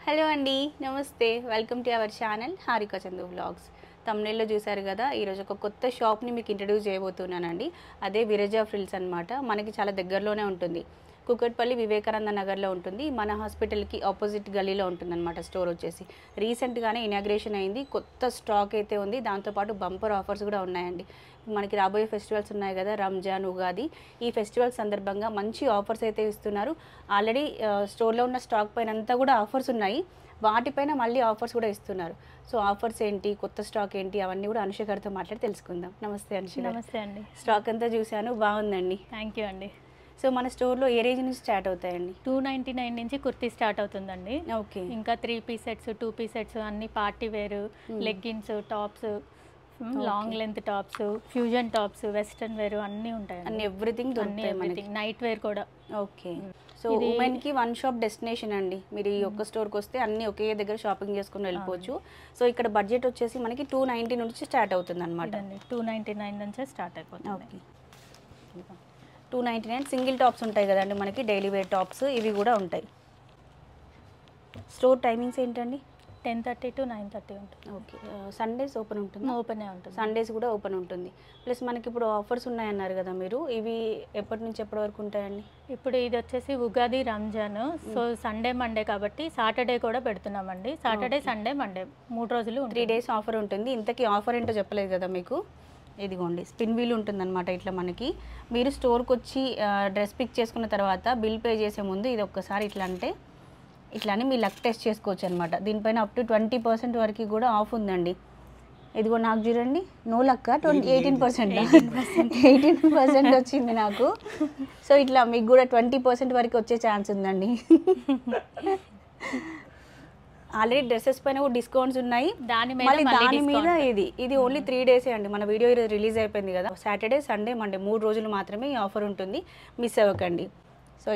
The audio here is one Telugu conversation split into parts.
హలో అండి, నమస్తే. Welcome to our channel Harika Chandu vlogs. తమ్నెల్లో చూసారు కదా, ఈరోజు ఒక కొత్త షాప్ని మీకు ఇంట్రడ్యూస్ చేయబోతున్నానండి. అదే విరజా ఫ్రిల్స్ అనమాట. మనకి చాలా దగ్గరలోనే ఉంటుంది. కుకట్పల్లి వివేకానంద నగర్లో ఉంటుంది. మన హాస్పిటల్కి ఆపోజిట్ గల్లీలో ఉంటుందన్నమాట స్టోర్ వచ్చేసి. రీసెంట్గానే ఇనాగ్రేషన్ అయింది. కొత్త స్టాక్ అయితే ఉంది. దాంతోపాటు బంపర్ ఆఫర్స్ కూడా ఉన్నాయండి. మనకి రాబోయే ఫెస్టివల్స్ ఉన్నాయి కదా, రంజాన్, ఉగాది. ఈ ఫెస్టివల్ సందర్భంగా మంచి ఆఫర్స్ అయితే ఇస్తున్నారు. ఆల్రెడీ స్టోర్లో ఉన్న స్టాక్ పైన అంతా కూడా ఆఫర్స్ ఉన్నాయి. వాటిపైన మళ్ళీ ఆఫర్స్ కూడా ఇస్తున్నారు. సో ఆఫర్స్ ఏంటి, కొత్త స్టాక్ ఏంటి, అవన్నీ కూడా అనుష గారితో మాట్లాడి తెలుసుకుందాం. నమస్తే అనుష. నమస్తే అండి. స్టాక్ అంతా చూశాను, బాగుందండి. థ్యాంక్ యూ అండి. సో మన స్టోర్లో ఏ రేంజ్ నుంచి స్టార్ట్ అవుతాయండి? 299 నుంచి కుర్తీ స్టార్ట్ అవుతుందండి. ఓకే. ఇంకా 3 పీస్ సెట్స్, 2 పీస్ సెట్స్, అన్ని party wear, leggings, tops, long length tops, fusion tops, western wear అన్నీ ఉంటాయి. అన్ని ఎవ్రీథింగ్ దొరుకుతాయి మనకి. నైట్ వేర్ కూడా. ఓకే. సో ఉమెన్కి వన్ షాప్ డెస్టినేషన్ అండి. మీరు ఈ ఒక్క స్టోర్కి వస్తే అన్ని ఒకే దగ్గర షాపింగ్ చేసుకుని వెళ్ళిపోవచ్చు. సో ఇక్కడ బడ్జెట్ వచ్చేసి మనకి 290 నుంచి స్టార్ట్ అవుతుంది అనమాట. 299 నుంచే స్టార్ట్ అయిపోతుంది. ఓకే. 299 సింగిల్ టాప్స్ ఉంటాయి కదండి మనకి, డైలీ వేర్ టాప్స్ ఇవి కూడా ఉంటాయి. స్టోర్ టైమింగ్స్ ఏంటండి? 10:30 to 9:30 ఉంటుంది. ఓకే. సండేస్ ఓపెన్ ఉంటుంది? ఓపెనే ఉంటుంది. సండేస్ కూడా ఓపెన్ ఉంటుంది. ప్లస్ మనకి ఇప్పుడు ఆఫర్స్ ఉన్నాయన్నారు కదా మీరు, ఇవి ఎప్పటి నుంచి ఎప్పటి వరకు ఉంటాయండి? ఇప్పుడు ఇది వచ్చేసి Ugadi, Ramzan. So Sunday Monday కాబట్టి సాటర్డే కూడా పెడుతున్నామండి. సాటర్డే, సండే, మండే 3 రోజులు 3 days ఆఫర్ ఉంటుంది. ఇంతకీ ఆఫర్ ఏంటో చెప్పలేదు కదా మీకు. ఇదిగోండి, స్పిన్ వీల్ ఉంటుందన్నమాట ఇట్లా మనకి. మీరు స్టోర్కి వచ్చి డ్రెస్ పిక్ చేసుకున్న తర్వాత బిల్ పే చేసే ముందు ఇది ఒక్కసారి ఇట్లా అంటే ఇట్లానే మీ లక్ టెస్ట్ చేసుకోవచ్చు అనమాట. దీనిపైన అప్ టు 20% వరకు కూడా ఆఫ్ ఉందండి. ఇదిగో నాకు చూడండి, నో లక్క 18% 18% వచ్చింది నాకు. సో ఇట్లా మీకు కూడా 20% వరకు వచ్చే ఛాన్స్ ఉందండి. ఆల్రెడీ డ్రెస్సెస్ పైన కూడా డిస్కౌంట్స్ ఉన్నాయి. దాని మీద ఇది ఓన్లీ 3 days అండి. మన వీడియో ఈరోజు రిలీజ్ అయిపోయింది కదా. సాటర్డే, సండే, మండే 3 రోజులు మాత్రమే ఈ ఆఫర్ ఉంటుంది. మిస్ అవ్వకండి. సో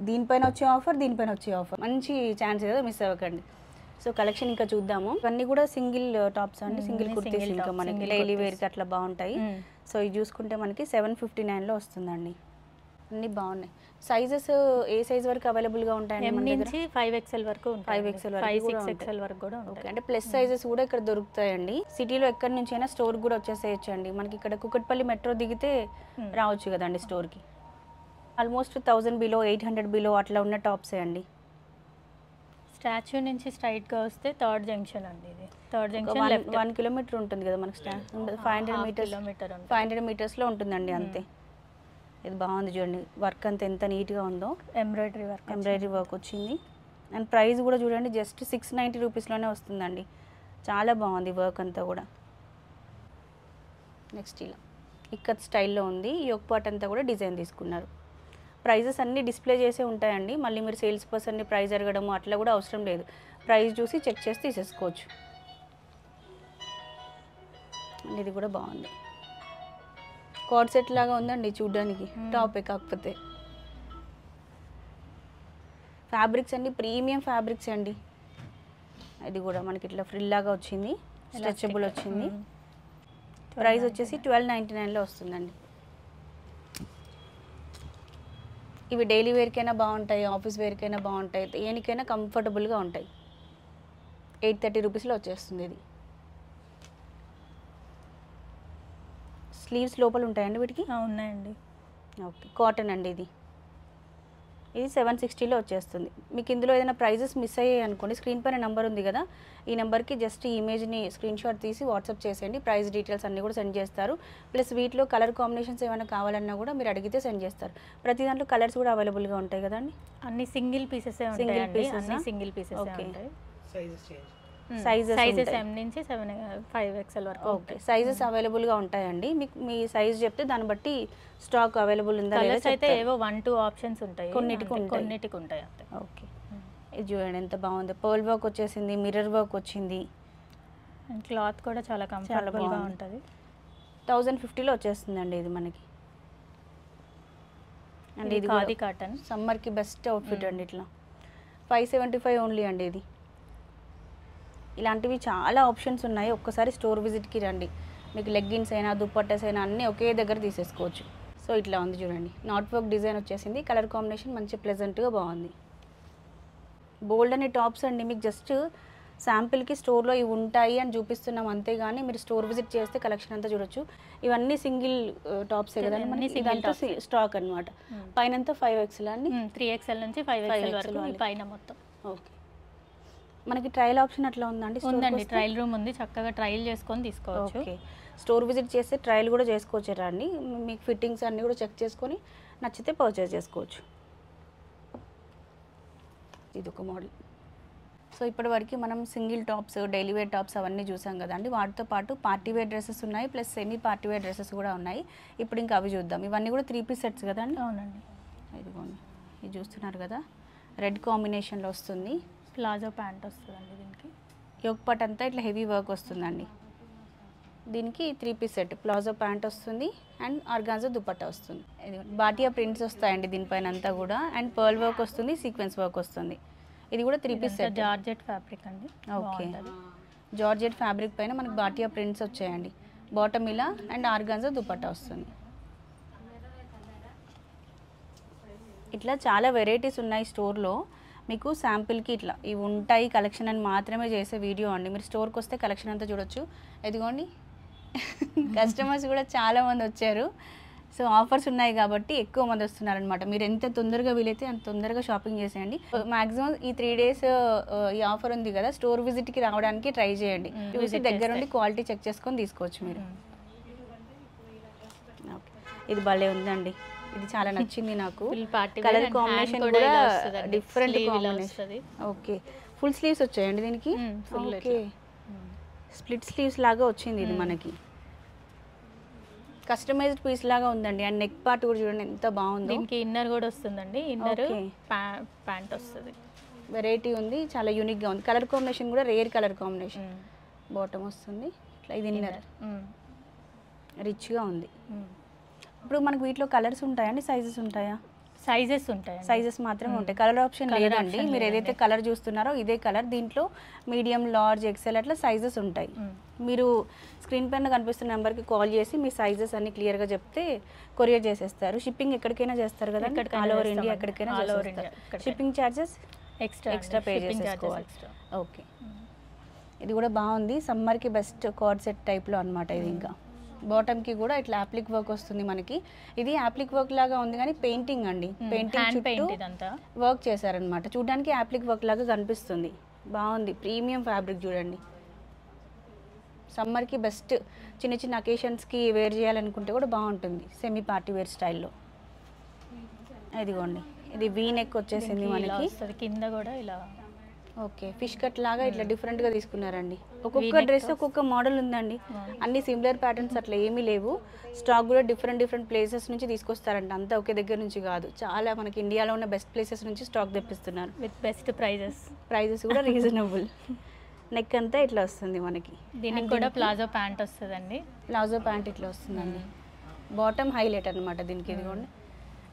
దీనిపైన వచ్చే ఆఫర్, దీనిపైన వచ్చే ఆఫర్, మంచి ఛాన్స్ కదా, మిస్ అవ్వకండి. సో కలెక్షన్ ఇంకా చూద్దాము. ఇవన్నీ కూడా సింగిల్ టాప్స్ అండి, సింగిల్ కుర్తీస్. ఇంకా మనకి డైలీ వేర్కి అట్లా బాగుంటాయి. సో ఇది చూసుకుంటే మనకి 759లో వస్తుందండి. అన్నీ బాగున్నాయి. సైజెస్ ఏ సైజ్ వరకు అవైలబుల్గా ఉంటాయండి? M నుంచి 5XL వరకు ఉంటాయి. 5XL 6XL వరకు కూడా ఉంటాయి. అంటే ప్లస్ సైజెస్ కూడా ఇక్కడ దొరుకుతాయండి. సిటీలో ఎక్కడి నుంచి అయినా స్టోర్ కూడా వచ్చేసేయచ్చు అండి. మనకి ఇక్కడ కుకట్పల్లి మెట్రో దిగితే రావచ్చు కదండి స్టోర్కి. ఆల్మోస్ట్ 1000 బిలో, 800 బిలో అట్లా ఉన్న టాప్సే అండి. స్టాచ్యూ నుంచి స్ట్రైట్గా వస్తే థర్డ్ జంక్షన్ అండి. ఇది థర్డ్ జంక్షన్ 1 kilometer ఉంటుంది కదా మనకి. 500 మీటర్స్లో ఉంటుందండి అంతే. ఇది బాగుంది చూడండి, వర్క్ అంతా ఎంత నీట్గా ఉందో. ఎంబ్రాయిడరీ వర్క్ వచ్చింది. అండ్ ప్రైస్ కూడా చూడండి, జస్ట్ 690 రూపీస్లోనే వస్తుందండి. చాలా బాగుంది వర్క్ అంతా కూడా. నెక్స్ట్ ఇలా ఇక్కత్ స్టైల్లో ఉంది. యోక్ పార్ట్ అంతా కూడా డిజైన్ తీసుకున్నారు. ప్రైజెస్ అన్నీ డిస్ప్లే చేసే ఉంటాయండి. మళ్ళీ మీరు సేల్స్ పర్సన్ని ప్రైస్ అడగడము అట్లా కూడా అవసరం లేదు. ప్రైస్ చూసి చెక్ చేసి తీసేసుకోవచ్చు. ఇది కూడా బాగుంది. కార్డ్ సెట్ లాగా ఉందండి చూడడానికి, టాపే కాకపోతే. ఫ్యాబ్రిక్స్ అన్ని ప్రీమియం ఫ్యాబ్రిక్స్ అండి. ఇది కూడా మనకి ఇట్లా ఫ్రిల్ లాగా వచ్చింది, స్ట్రెచబుల్ వచ్చింది. ప్రైస్ వచ్చేసి 1299లో వస్తుందండి. ఇవి డైలీ వేర్కైనా బాగుంటాయి, ఆఫీస్ వేర్కైనా బాగుంటాయి, దేనికైనా కంఫర్టబుల్గా ఉంటాయి. 830 రూపీస్లో వచ్చేస్తుంది. ఇది స్లీవ్స్ లోపల ఉంటాయండి వీటికి? ఉన్నాయండి. ఓకే. కాటన్ అండి. ఇది 760లో వచ్చేస్తుంది. మీకు ఇందులో ఏదైనా ప్రైజెస్ మిస్ అయ్యాయి అనుకోండి, స్క్రీన్ పైన నెంబర్ ఉంది కదా, ఈ నెంబర్కి జస్ట్ ఈ ఇమేజ్ని స్క్రీన్ షాట్ తీసి వాట్సాప్ చేసేయండి. ప్రైస్ డీటెయిల్స్ అన్నీ కూడా సెండ్ చేస్తారు. ప్లస్ వీటిలో కలర్ కాంబినేషన్స్ ఏమైనా కావాలన్నా కూడా మీరు అడిగితే సెండ్ చేస్తారు. ప్రతి దాంట్లో కలర్స్ కూడా అవైలబుల్గా ఉంటాయి కదండి. అన్ని single pieces single pieces. Sizes M నుంచి 5XL వరకు. ఓకే. సైజెస్ అవైలబుల్గా ఉంటాయండి. మీకు మీ సైజ్ చెప్తే దాన్ని బట్టి స్టాక్ అవైలబుల్ ఉందా లేదా అయితే ఏవో 1-2 ఆప్షన్స్ ఉంటాయి, కొన్నిటికి ఉంటాయి అంతే. ఓకే. ఇది చూడండి ఎంత బాగుంది. పర్ల్ వర్క్ వచ్చేసింది, మిర్రర్ వర్క్ వచ్చింది. క్లాత్ కూడా చాలా కంఫర్టబుల్గా ఉంటుంది. 1050లో వచ్చేస్తుందండి ఇది మనకి. అండ్ ఇది ఖాదీ కాటన్, సమ్మర్కి బెస్ట్ అవుట్ఫిట్ అండి. ఇట్లా 575 ఓన్లీ అండి. ఇది ఇలాంటివి చాలా ఆప్షన్స్ ఉన్నాయి. ఒక్కసారి స్టోర్ విజిట్కి రండి. మీకు లెగ్గిన్స్ అయినా, దుప్పట్టస్ అయినా అన్నీ ఒకే దగ్గర తీసేసుకోవచ్చు. సో ఇట్లా ఉంది చూడండి, నాట్ వర్క్ డిజైన్ వచ్చేసింది. కలర్ కాంబినేషన్ మంచి ప్లెజెంట్గా బాగుంది. బోల్డ్ అనే టాప్స్ అండి, మీకు జస్ట్ శాంపిల్కి స్టోర్లో ఇవి ఉంటాయి అని చూపిస్తున్నాం అంతేగాని మీరు స్టోర్ విజిట్ చేస్తే కలెక్షన్ అంతా చూడొచ్చు. ఇవన్నీ సింగిల్ టాప్సే కదండి, మనకి ఇదంతా స్టాక్ అనమాట. పైన 5XL అండి, 3XL నుంచి 5XL వరకు ఈ పైన మొత్తం. ఓకే, మనకి ట్రయల్ ఆప్షన్ అట్లా ఉందండి? ఉందండి, ట్రయల్ రూమ్ ఉంది, చక్కగా ట్రయల్ చేసుకొని తీసుకోవచ్చు. ఓకే, స్టోర్ విజిట్ చేస్తే ట్రయల్ కూడా చేసుకోవచ్చు అండి, మీకు ఫిట్టింగ్స్ అన్నీ కూడా చెక్ చేసుకొని నచ్చితే పర్చేస్ చేసుకోవచ్చు. ఇది ఒక మోడల్. సో ఇప్పటివరకు మనం single tops, daily wear tops అవన్నీ చూసాం కదండి. వాటితో పాటు పార్టీ వేర్ డ్రెస్సెస్ ఉన్నాయి, plus semi party wear dresses కూడా ఉన్నాయి. ఇప్పుడు ఇంకా అవి చూద్దాం. ఇవన్నీ కూడా 3 పీస్ సెట్స్ కదండి? అవునండి. ఇదిగోండి, ఇది చూస్తున్నారు కదా, రెడ్ కాంబినేషన్లో వస్తుంది. ప్లాజో ప్యాంట్ వస్తుందండి దీనికి. యోక్ పార్ట్ అంతా ఇట్లా హెవీ వర్క్ వస్తుందండి. దీనికి 3 పీస్ సెట్, ప్లాజో ప్యాంట్ వస్తుంది అండ్ ఆర్గాన్జా దుపట్టా వస్తుంది. ఇది బాటియా ప్రింట్స్ వస్తాయండి దీనిపైన అంతా కూడా, అండ్ పర్ల్ వర్క్ వస్తుంది, సీక్వెన్స్ వర్క్ వస్తుంది. ఇది కూడా 3 పీస్ సెట్, జార్జెట్ ఫ్యాబ్రిక్ అండి. ఓకే, జార్జెట్ ఫ్యాబ్రిక్ పైన మనకి బాటియా ప్రింట్స్ వచ్చాయండి. బాటమ్ ఇలా అండ్ ఆర్గాన్జా దుపట్టా వస్తుంది. ఇట్లా చాలా వెరైటీస్ ఉన్నాయి స్టోర్లో. మీకు శాంపిల్కి ఇట్లా ఇవి ఉంటాయి కలెక్షన్ అని మాత్రమే చేసే వీడియో అండి. మీరు స్టోర్కి వస్తే కలెక్షన్ అంతా చూడొచ్చు. ఇదిగోండి, కస్టమర్స్ కూడా చాలామంది వచ్చారు. సో ఆఫర్స్ ఉన్నాయి కాబట్టి ఎక్కువ మంది వస్తున్నారనమాట. మీరు ఎంత తొందరగా వీలైతే అంత తొందరగా షాపింగ్ చేసేయండి. మ్యాక్సిమం ఈ 3 days ఈ ఆఫర్ ఉంది కదా, స్టోర్ విజిట్కి రావడానికి ట్రై చేయండి. చూసి దగ్గర ఉండి క్వాలిటీ చెక్ చేసుకొని తీసుకోవచ్చు మీరు. ఓకే, ఇది భలే ఉందండి, ఇది చాలా నచ్చింది నాకు. కలర్ కాంబినేషన్ కూడా different combination. Okay, full sleeves వచ్చాయండి దీనికి. ఓకే, స్ప్లిట్ స్లీవ్స్ లాగా వచ్చింది ఇది మనకి. కస్టమైజ్డ్ పీస్ లాగా ఉందండి. అండ్ నెక్ పార్ట్ కూడా చూడండి ఎంత బాగుంది. దీనికి ఇన్నర్ కూడా వస్తుందండి, ఇన్నర్ ప్యాంట్ వస్తుంది. వెరైటీ ఉంది, చాలా యూనిక్గా ఉంది. కలర్ కాంబినేషన్ కూడా రేర్ కలర్ కాంబినేషన్. బాటమ్ వస్తుంది ఇట్లా, ఇది ఇన్నర్ రిచ్గా ఉంది. ఇప్పుడు మనకు వీటిలో కలర్స్ ఉంటాయండి, సైజెస్ ఉంటాయా? సైజెస్ ఉంటాయి, సైజెస్ మాత్రమే ఉంటాయి, కలర్ ఆప్షన్ లేదండి. మీరు ఏదైతే కలర్ చూస్తున్నారో ఇదే కలర్, దీంట్లో మీడియం, లార్జ్, ఎక్సెల్ అట్లా సైజెస్ ఉంటాయి. మీరు స్క్రీన్ పైన కనిపిస్తున్న నెంబర్కి కాల్ చేసి మీ సైజెస్ అన్ని క్లియర్గా చెప్తే కొరియర్ చేసేస్తారు. షిప్పింగ్ ఎక్కడికైనా చేస్తారు కదా, ఆల్ ఓవర్ ఇండియా ఎక్కడికైనా చేస్తారు. షిప్పింగ్ ఛార్జెస్ ఎక్స్ట్రా పే చేసుకోవాలి. ఓకే, ఇది కూడా బాగుంది, సమ్మర్కి బెస్ట్ కార్డ్ సెట్ టైప్లో అనమాట ఇది. ఇంకా బాటమ్కి కూడా ఇట్లా యాప్లిక్ వర్క్ వస్తుంది మనకి. ఇది యాప్లిక్ వర్క్ లాగా ఉంది కానీ పెయింటింగ్ అండి, పెయింటింగ్ వర్క్ చేశారనమాట. చూడడానికి యాప్లిక్ వర్క్ లాగా కనిపిస్తుంది. బాగుంది, ప్రీమియం ఫ్యాబ్రిక్ చూడండి. సమ్మర్కి బెస్ట్, చిన్న చిన్న అకేషన్స్కి వేర్ చేయాలనుకుంటే కూడా బాగుంటుంది, సెమీ పార్టీ వేర్ స్టైల్లో. ఇదిగోండి, ఇది వీ నెక్ వచ్చేసింది మనకి, కింద కూడా ఇలా. ఓకే, ఫిష్ కట్ లాగా ఇట్లా డిఫరెంట్గా తీసుకున్నారండి. ఒక్కొక్క డ్రెస్ ఒక్కొక్క మోడల్ ఉందండి, అన్ని సిమిలర్ ప్యాటర్న్స్ అట్లా ఏమీ లేవు. స్టాక్ కూడా డిఫరెంట్ ప్లేసెస్ నుంచి తీసుకొస్తారంట, అంతా ఒకే దగ్గర నుంచి కాదు. చాలా మనకి ఇండియాలో ఉన్న బెస్ట్ ప్లేసెస్ నుంచి స్టాక్ తెప్పిస్తున్నారు విత్ బెస్ట్ ప్రైజెస్ కూడా రీజనబుల్. నెక్ అంతా ఇట్లా వస్తుంది మనకి. దీనికి కూడా ప్లాజో ప్యాంట్ వస్తుందండి. ప్లాజో ప్యాంట్ ఇట్లా వస్తుందండి. బాటమ్ హైలైట్ అనమాట దీనికి. ఇదిగోండి,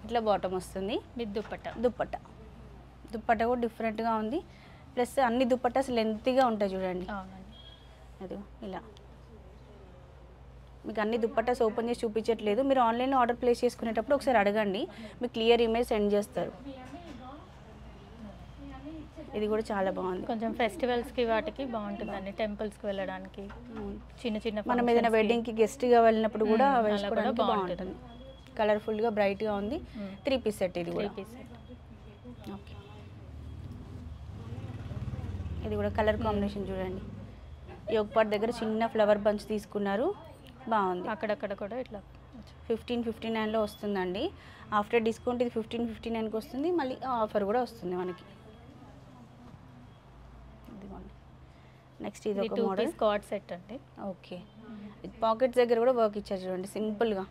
ఇట్లా బాటమ్ వస్తుంది విత్ దుప్పట్టా కూడా డిఫరెంట్గా ఉంది. ప్లస్ అన్ని దుప్పట్టాస్ లెంతీగా ఉంటాయి చూడండి. అది ఇలా మీకు అన్ని దుప్పట్టాస్ ఓపెన్ చేసి చూపించట్లేదు. మీరు ఆన్లైన్లో ఆర్డర్ ప్లేస్ చేసుకునేటప్పుడు ఒకసారి అడగండి, మీకు క్లియర్ ఇమేజ్ సెండ్ చేస్తారు. ఇది కూడా చాలా బాగుంది, కొంచెం ఫెస్టివల్స్కి వాటికి బాగుంటుందండి, టెంపుల్స్కి వెళ్ళడానికి, చిన్న మనం ఏదైనా వెడ్డింగ్కి గెస్ట్గా వెళ్ళినప్పుడు కూడా వేసుకోవడానికి బాగుంటుంది. కలర్ఫుల్గా బ్రైట్గా ఉంది. 3 పీస్ సెట్ ఇది కూడా. ఓకే, ఇది కూడా కలర్ కాంబినేషన్ చూడండి. యోగ్ పార్ట్ దగ్గర చిన్న ఫ్లవర్ బంచ్ తీసుకున్నారు, బాగుంది. అక్కడక్కడ కూడా ఇట్లా 1559లో వస్తుందండి. ఆఫ్టర్ డిస్కౌంట్ ఇది 1559కి వస్తుంది. మళ్ళీ ఆఫర్ కూడా వస్తుంది మనకి. ఇదిగోండి, నెక్స్ట్ ఇది ఒక మోడల్ స్కాట్ సెట్ అండి. ఓకే, పాకెట్స్ దగ్గర కూడా వర్క్ ఇచ్చారు చూడండి, సింపుల్గా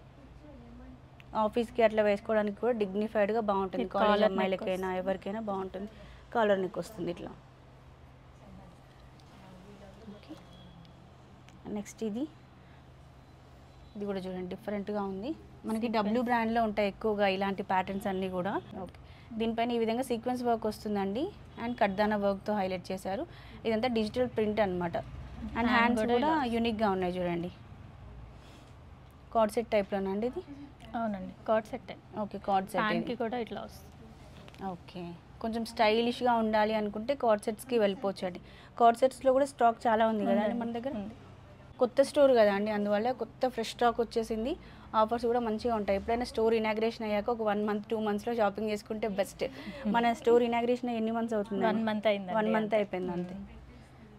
ఆఫీస్కి అట్లా వేసుకోవడానికి కూడా డిగ్నిఫైడ్గా బాగుంటుంది. కాలేజ్ అమ్మాయిలకైనా ఎవరికైనా బాగుంటుంది. కాలర్ నెక్ వస్తుంది ఇట్లా. ఓకే, నెక్స్ట్ ఇది కూడా చూడండి, డిఫరెంట్గా ఉంది. మనకి డబ్ల్యూ బ్రాండ్లో ఉంటాయి ఎక్కువగా ఇలాంటి ప్యాటర్న్స్ అన్నీ కూడా. ఓకే, దీనిపైన ఈ విధంగా సీక్వెన్స్ వర్క్ వస్తుందండి, అండ్ కడ్దానా వర్క్తో హైలైట్ చేశారు. ఇదంతా డిజిటల్ ప్రింట్ అనమాట. అండ్ హ్యాండ్స్ కూడా యూనిక్గా ఉన్నాయి చూడండి. కార్డ్ సెట్ టైప్లోనా అండి ఇది? అవునండి, card set. Okay, card set కూడా ఇట్లా వస్తుంది. ఓకే, కొంచెం స్టైలిష్గా ఉండాలి అనుకుంటే కార్డ్ సెట్స్కి వెళ్ళిపోవచ్చు అండి. కార్డ్ సెట్స్లో కూడా స్టాక్ చాలా ఉంది కదండి మన దగ్గర. కొత్త స్టోర్ కదా అండి, అందువల్ల కొత్త ఫ్రెష్ స్టాక్ వచ్చేసింది. ఆఫర్స్ కూడా మంచిగా ఉంటాయి. ఎప్పుడైనా స్టోర్ ఇనాగ్రేషన్ అయ్యాక ఒక 1 మంత్ 2 మంత్స్లో షాపింగ్ చేసుకుంటే బెస్ట్. మన స్టోర్ ఇనాగ్రేషన్ ఎన్ని మంత్స్ అవుతుంది? 1 మంత్ అయింది. 1 మంత్ అయిపోయింది అంతే.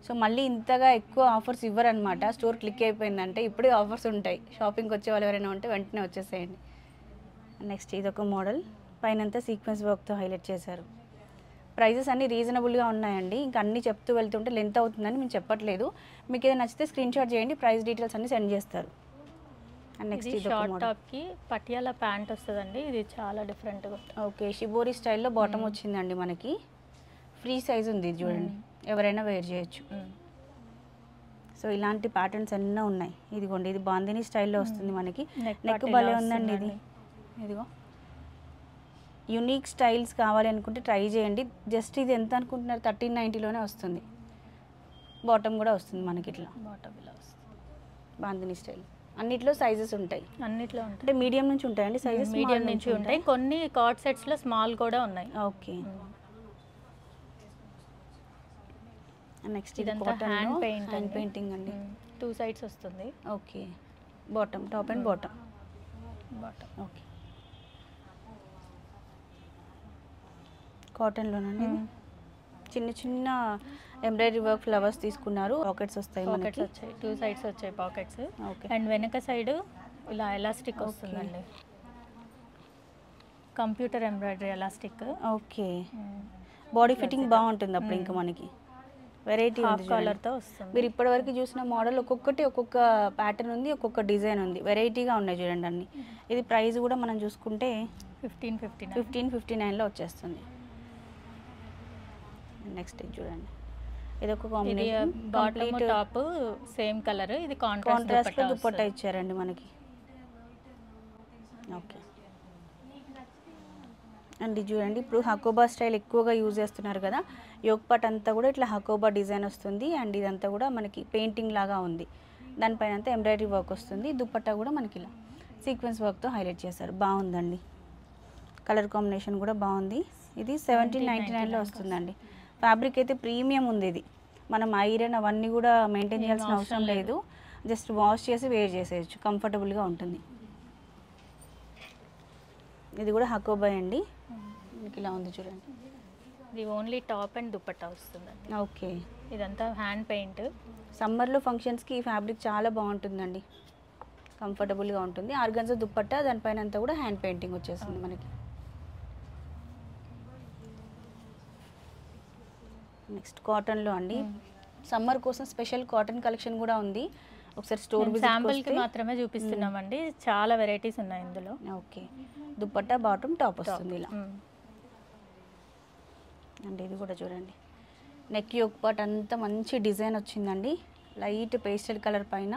సో మళ్ళీ ఇంతగా ఎక్కువ ఆఫర్స్ ఇవ్వరనమాట. స్టోర్ క్లిక్ అయిపోయిందంటే ఇప్పుడే ఆఫర్స్ ఉంటాయి. షాపింగ్కి వచ్చే వాళ్ళు ఎవరైనా ఉంటే వెంటనే వచ్చేసేయండి. నెక్స్ట్ ఇదొక మోడల్, పైనంతా సీక్వెన్స్ వర్క్తో హైలైట్ చేశారు. ప్రైజెస్ అన్నీ రీజనబుల్గా ఉన్నాయండి. ఇంకా అన్నీ చెప్తూ వెళ్తుంటే లెంత్ అవుతుందని మేము చెప్పట్లేదు. మీకు ఏదైనా నచ్చితే స్క్రీన్ షాట్ చేయండి, ప్రైస్ డీటెయిల్స్ అన్నీ సెండ్ చేస్తారు. అండ్ నెక్స్ట్ ఇది షార్ట్ టాప్కి పటియాలా ప్యాంట్ వస్తుందండి. ఇది చాలా డిఫరెంట్గా ఉంటుంది. ఓకే, షిబోరి స్టైల్లో బాటమ్ వచ్చిందండి మనకి. ఫ్రీ సైజ్ ఉంది ఇది చూడండి, ఎవరైనా వేర్ చేయొచ్చు. సో ఇలాంటి ప్యాటర్న్స్ ఎన్నో ఉన్నాయి. ఇదిగోండి, ఇది బాందిని స్టైల్లో వస్తుంది మనకి. నెక్ భలే ఉందండి ఇది. ఇదిగో యూనిక్ స్టైల్స్ కావాలి అనుకుంటే ట్రై చేయండి. జస్ట్ ఇది ఎంత అనుకుంటున్నారు? 1390లోనే వస్తుంది. బాటమ్ కూడా వస్తుంది మనకి ఇట్లా. బాటమ్ ఇలా వస్తుంది. బాందిని స్టైల్ అన్నిట్లో సైజెస్ ఉంటాయి. అన్నిట్లో ఉంటాయి. అంటే మీడియం నుంచి ఉంటాయండి సైజెస్? మీడియం నుంచి ఉంటాయి. కొన్ని కార్డ్ సెట్స్లో స్మాల్ కూడా ఉన్నాయి. ఓకే. నెక్స్ట్ ఇదంతా హ్యాండ్ పెయింటింగ్ అండి. 2 సైడ్స్ వస్తుంది. Okay, bottom, top and bottom. Okay, కాటన్లోనండి. చిన్న చిన్న ఎంబ్రాయిడరీ వర్క్ ఫ్లవర్స్ తీసుకున్నారు. పాకెట్స్ వస్తాయి మనకి. వచ్చాయి 2 సైడ్స్ వచ్చాయి పాకెట్స్. ఓకే. అండ్ వెనక సైడ్ ఇలా ఎలాస్టిక్ వస్తుందండి. Computer embroidery elastic. Okay, body fitting బాగుంటుంది అప్పుడు. ఇంకా మనకి వెరైటీ ఉంది. కలర్తో వస్తుంది. మీరు ఇప్పటివరకు చూసిన మోడల్ ఒక్కొక్కటి ఒక్కొక్క ప్యాటర్న్ ఉంది, ఒక్కొక్క డిజైన్ ఉంది, వెరైటీగా ఉన్నాయి చూడండి అన్ని. ఇది ప్రైస్ కూడా మనం చూసుకుంటే 1559లో వచ్చేస్తుంది. నెక్స్ట్ ఇది చూడండి, ఇది ఒక combination. Bottom top same colour. ఇది కాంట్రాస్ట్ లో దుపట్టా ఇచ్చారండి మనకి. ఓకే. అండ్ ఇది చూడండి, ఇప్పుడు హకోబా స్టైల్ ఎక్కువగా యూజ్ చేస్తున్నారు కదా. యోగ్ పార్ట్ అంతా కూడా ఇట్లా హకోబా డిజైన్ వస్తుంది. అండ్ ఇదంతా కూడా మనకి పెయింటింగ్ లాగా ఉంది. దానిపైన అంతా ఎంబ్రాయిడరీ వర్క్ వస్తుంది. దుపట్టా కూడా మనకి ఇలా సీక్వెన్స్ వర్క్తో హైలైట్ చేశారు. బాగుందండి, కలర్ కాంబినేషన్ కూడా బాగుంది. ఇది 1799లో వస్తుందండి. ఫ్యాబ్రిక్ అయితే ప్రీమియం ఉంది. ఇది మనం ఐరన్ అవన్నీ కూడా మెయింటైన్ చేయాల్సిన అవసరం లేదు. జస్ట్ వాష్ చేసి వేర్ చేసేయచ్చు, కంఫర్టబుల్గా ఉంటుంది. ఇది కూడా హకోబా అండి, మీకు ఇలా ఉంది చూడండి. ఇది ఓన్లీ టాప్ అండ్ దుపట్టా వస్తుందండి. ఓకే. ఇదంతా హ్యాండ్ పెయింట్. సమ్మర్లో ఫంక్షన్స్కి ఈ ఫ్యాబ్రిక్ చాలా బాగుంటుందండి, కంఫర్టబుల్గా ఉంటుంది. ఆర్గన్జా దుపట్టా, దానిపైన అంతా కూడా హ్యాండ్ పెయింటింగ్ వచ్చేస్తుంది మనకి. నెక్స్ట్ కాటన్లో అండి, సమ్మర్ కోసం స్పెషల్ కాటన్ కలెక్షన్ కూడా ఉంది. ఒకసారి స్టోర్ శాంపుల్కి మాత్రమే చూపిస్తున్నామండి. చాలా వెరైటీస్ ఉన్నాయి ఇందులో. ఓకే, దుపట్టా బాటమ్ టాప్ వస్తుంది ఇలా. అండ్ ఇది కూడా చూడండి, నెక్ యోక్ పార్ట్ అంతా మంచి డిజైన్ వచ్చిందండి. లైట్ పేస్టల్ కలర్ పైన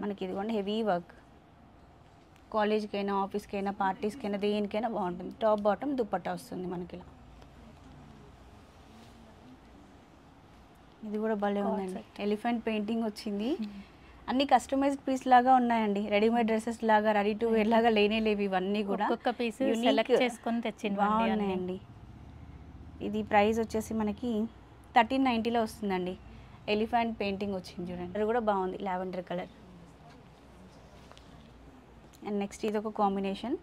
మనకి ఇదిగోండి హెవీ వర్క్. కాలేజ్కైనా, ఆఫీస్కైనా, పార్టీస్కైనా, దేనికైనా బాగుంటుంది. టాప్ బాటమ్ దుపట్టా వస్తుంది మనకి ఇలా. ఇది కూడా భలే ఉందండి, ఎలిఫెంట్ పెయింటింగ్ వచ్చింది. అన్ని కస్టమైజ్డ్ పీస్ లాగా ఉన్నాయండి. రెడీమేడ్ డ్రెస్సెస్ లాగా, రెడీ టు వేర్ లాగా లేనే లేవు ఇవన్నీ కూడా. ఒక్కొక్క పీస్ సెలెక్ట్ చేసుకొని తెచ్చింది. బాగున్నాయండి. ఇది ప్రైస్ వచ్చేసి మనకి 1390లో వస్తుందండి. ఎలిఫెంట్ పెయింటింగ్ వచ్చింది చూడండి, అది కూడా బాగుంది, లావెండర్ కలర్. అండ్ నెక్స్ట్ ఇది ఒక కాంబినేషన్.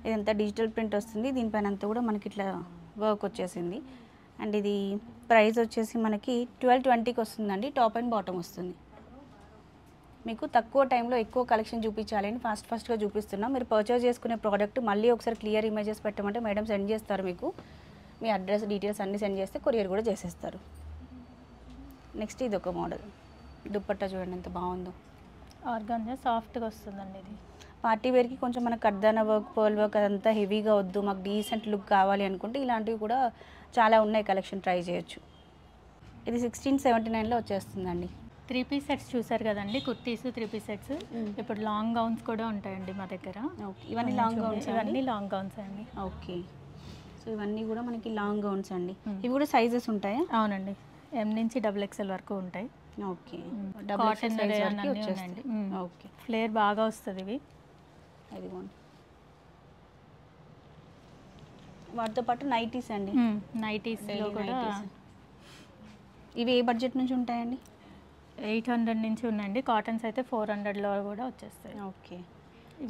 ఇదంతా డిజిటల్ ప్రింట్ వస్తుంది. దీనిపైన అంతా కూడా మనకి ఇట్లా వర్క్ వచ్చేసింది. అండ్ ఇది ప్రైస్ వచ్చేసి మనకి 1220కి వస్తుందండి. టాప్ అండ్ బాటమ్ వస్తుంది. మీకు తక్కువ టైంలో ఎక్కువ కలెక్షన్ చూపించాలని ఫాస్ట్గా చూపిస్తున్నాం. మీరు పర్చేస్ చేసుకునే ప్రోడక్ట్ మళ్ళీ ఒకసారి క్లియర్ ఇమేజెస్ పెట్టమంటే మేడం సెండ్ చేస్తారు. మీకు మీ అడ్రస్ డీటెయిల్స్ అన్నీ సెండ్ చేస్తే కొరియర్ కూడా చేసేస్తారు. నెక్స్ట్ ఇది ఒక మోడల్, దుపట్టా చూడండి ఎంత బాగుందో. ఆర్గాన్జా సాఫ్ట్గా వస్తుందండి. ఇది పార్టీ వేర్కి కొంచెం మనకు కర్దానా వర్క్, పర్ల్ వర్క్ అదంతా హెవీగా వద్దు, మాకు డీసెంట్ లుక్ కావాలి అనుకుంటే ఇలాంటివి కూడా చాలా ఉన్నాయి, కలెక్షన్ ట్రై చేయొచ్చు. ఇది 1679లో వచ్చేస్తుందండి. 3 పీస్ సెట్స్ చూసారు కదండి, కుర్తీస్ 3 పీస్ సెట్స్. ఇప్పుడు లాంగ్ గౌన్స్ కూడా ఉంటాయండి మా దగ్గర. ఓకే, ఇవన్నీ లాంగ్ గౌన్స్? ఇవన్నీ లాంగ్ గౌన్స్ అండి. ఓకే, సో ఇవన్నీ కూడా మనకి లాంగ్ గౌన్స్ అండి. ఇవి కూడా సైజెస్ ఉంటాయా? అవునండి, M నుంచి XXL వరకు ఉంటాయి. ఓకే, కాటన్ వచ్చేస్తాయి. ఓకే, ఫ్లేర్ బాగా వస్తుంది ఇవి. అది వాటితో పాటు నైటీస్ అండి, నైటీస్లో Daily కూడా nighties. ఇవి ఏ బడ్జెట్ నుంచి ఉంటాయండి? 800 నుంచి ఉందండి. కాటన్స్ అయితే 400లో కూడా వచ్చేస్తాయి. ఓకే.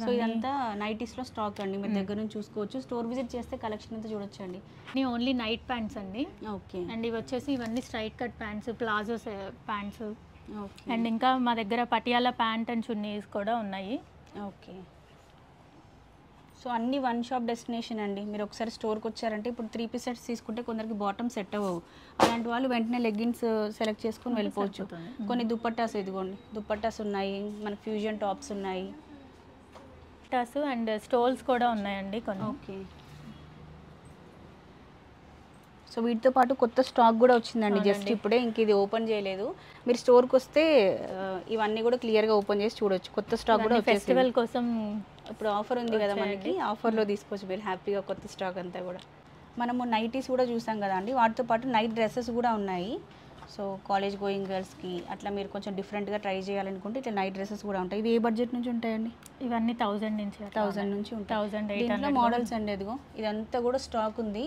సో ఇదంతా నైటీస్లో స్టాక్ అండి, మీరు దగ్గర నుంచి చూసుకోవచ్చు. స్టోర్ విజిట్ చేస్తే కలెక్షన్ అంతా చూడొచ్చండి. ఇవి ఓన్లీ నైట్ ప్యాంట్స్ అండి. ఓకే. అండ్ ఇవి వచ్చేసి ఇవన్నీ straight cut pants, palazzo pants, okay. And ఇంకా మా దగ్గర పటియాలా ప్యాంట్ అండ్ చున్నీస్ కూడా ఉన్నాయి. ఓకే. సో అన్ని వన్ షాప్ డెస్టినేషన్ అండి. మీరు ఒకసారి స్టోర్కి వచ్చారంటే ఇప్పుడు 3 పీస్ సెట్స్ తీసుకుంటే కొందరికి బాటమ్ సెట్ అవ్వవు, అలాంటి వాళ్ళు వెంటనే లెగ్గిన్స్ సెలెక్ట్ చేసుకొని వెళ్ళిపోవచ్చు. కొన్ని దుపట్టాస్, ఇదిగోండి దుపట్టాస్ ఉన్నాయి, మన ఫ్యూజన్ టాప్స్ ఉన్నాయి. టాస్ అండ్ స్టోల్స్ కూడా ఉన్నాయండి కొన్ని. ఓకే. సో వీటితో పాటు కొత్త స్టాక్ కూడా వచ్చిందండి జస్ట్ ఇప్పుడే, ఇంక ఇది ఓపెన్ చేయలేదు. మీరు స్టోర్కి వస్తే ఇవన్నీ కూడా క్లియర్గా ఓపెన్ చేసి చూడొచ్చు. కొత్త స్టాక్ కూడా వచ్చేసింది. ఫెస్టివల్ కోసం ఇప్పుడు ఆఫర్ ఉంది కదా మనకి, ఆఫర్లో తీసుకోవచ్చు మీరు హ్యాపీగా కొత్త స్టాక్ అంతా కూడా. మనము నైటీస్ కూడా చూసాం కదా అండి, వాటితో పాటు నైట్ డ్రెస్సెస్ కూడా ఉన్నాయి. సో కాలేజ్ గోయింగ్ గర్ల్స్కి అట్లా మీరు కొంచెం డిఫరెంట్గా ట్రై చేయాలనుకుంటే ఇట్లా నైట్ డ్రెస్సెస్ కూడా ఉంటాయి. ఇవి ఏ బడ్జెట్ నుంచి ఉంటాయండి? ఇవన్నీ 1000 నుంచి 1000 నుంచి ఉంటాయి. 1800 మోడల్స్ అండి, ఇదిగో ఇదంతా కూడా స్టాక్ ఉంది.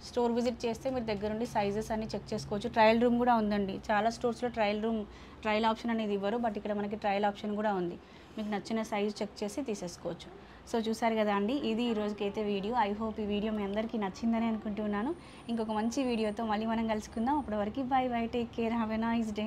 స్టోర్ విజిట్ చేస్తే మీరు దగ్గర నుండి సైజెస్ అన్ని చెక్ చేసుకోవచ్చు. ట్రయల్ రూమ్ కూడా ఉందండి. చాలా స్టోర్స్లో ట్రయల్ ఆప్షన్ అనేది ఇవ్వరు, బట్ ఇక్కడ మనకి ట్రయల్ ఆప్షన్ కూడా ఉంది. మీకు నచ్చిన సైజు చెక్ చేసి తీసేసుకోవచ్చు. సో చూసారు కదా అండి, ఇది ఈ రోజుకైతే వీడియో. ఐ హోప్ ఈ వీడియో మీ అందరికీ నచ్చిందని అనుకుంటున్నాను. ఇంకొక మంచి వీడియోతో మళ్ళీ మనం కలుసుకుందాం. అప్పటి వరకు by by, take care, have a nice day.